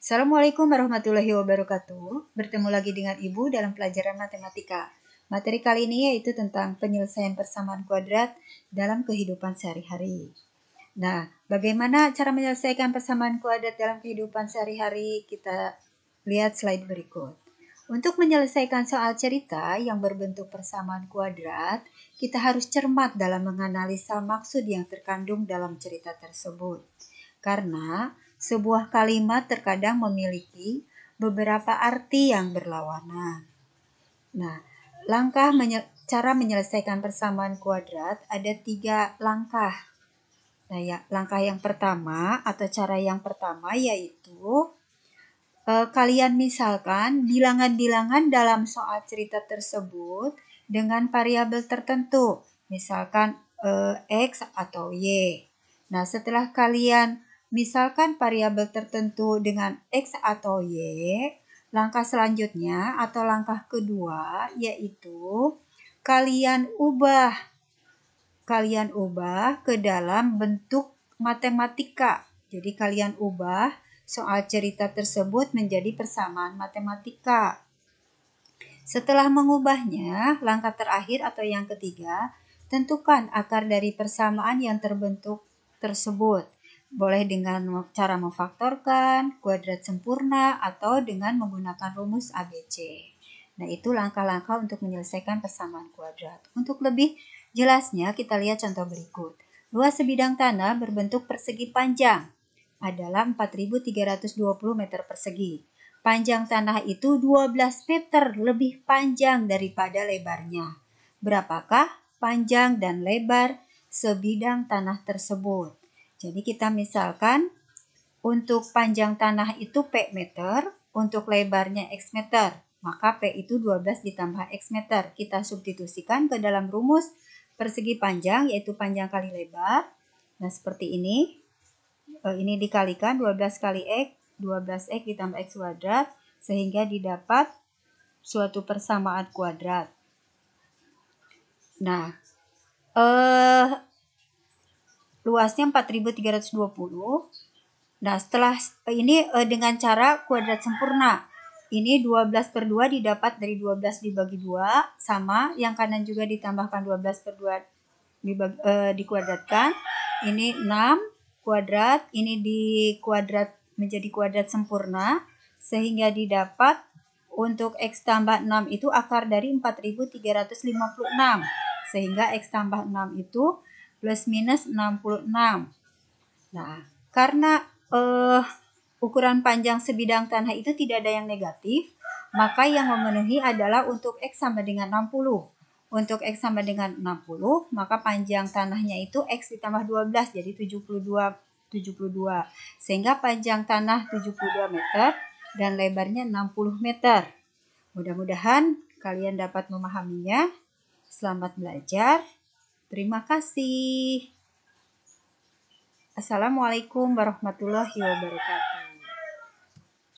Assalamualaikum warahmatullahi wabarakatuh. Bertemu lagi dengan Ibu dalam pelajaran matematika. Materi kali ini yaitu tentang penyelesaian persamaan kuadrat dalam kehidupan sehari-hari. Nah, bagaimana cara menyelesaikan persamaan kuadrat dalam kehidupan sehari-hari? Kita lihat slide berikut. Untuk menyelesaikan soal cerita yang berbentuk persamaan kuadrat, kita harus cermat dalam menganalisa maksud yang terkandung dalam cerita tersebut. Karena sebuah kalimat terkadang memiliki beberapa arti yang berlawanan. Nah, cara menyelesaikan persamaan kuadrat ada 3 langkah. Nah, langkah yang pertama atau cara yang pertama yaitu kalian misalkan bilangan-bilangan dalam soal cerita tersebut dengan variabel tertentu, misalkan X atau Y. Nah, setelah kalian misalkan variabel tertentu dengan X atau Y, langkah selanjutnya atau langkah kedua yaitu kalian ubah ke dalam bentuk matematika. Jadi kalian ubah soal cerita tersebut menjadi persamaan matematika. Setelah mengubahnya, langkah terakhir atau yang ketiga, tentukan akar dari persamaan yang terbentuk tersebut. Boleh dengan cara memfaktorkan, kuadrat sempurna, atau dengan menggunakan rumus ABC. Nah, itu langkah-langkah untuk menyelesaikan persamaan kuadrat. Untuk lebih jelasnya, kita lihat contoh berikut. Luas sebidang tanah berbentuk persegi panjang adalah 4.320 meter persegi. Panjang tanah itu 12 meter lebih panjang daripada lebarnya. Berapakah panjang dan lebar sebidang tanah tersebut? Jadi kita misalkan untuk panjang tanah itu P meter, untuk lebarnya X meter. Maka P itu 12 ditambah X meter. Kita substitusikan ke dalam rumus persegi panjang yaitu panjang kali lebar. Nah, seperti ini. Ini dikalikan 12 kali X, 12X ditambah X kuadrat, sehingga didapat suatu persamaan kuadrat. Nah, luasnya 4.320. Nah, setelah ini dengan cara kuadrat sempurna. Ini 12/2 didapat dari 12 dibagi 2, sama. Yang kanan juga ditambahkan 12/2 dikuadratkan. Ini 6 kuadrat, ini dikuadrat menjadi kuadrat sempurna, sehingga didapat untuk X tambah 6 itu akar dari 4.356, sehingga X tambah 6 itu plus minus 66. Nah, karena ukuran panjang sebidang tanah itu tidak ada yang negatif, maka yang memenuhi adalah untuk X sama dengan 60. Untuk X sama dengan 60, maka panjang tanahnya itu X ditambah 12, jadi 72. Sehingga panjang tanah 72 meter dan lebarnya 60 meter. Mudah-mudahan kalian dapat memahaminya. Selamat belajar. Terima kasih. Assalamualaikum warahmatullahi wabarakatuh.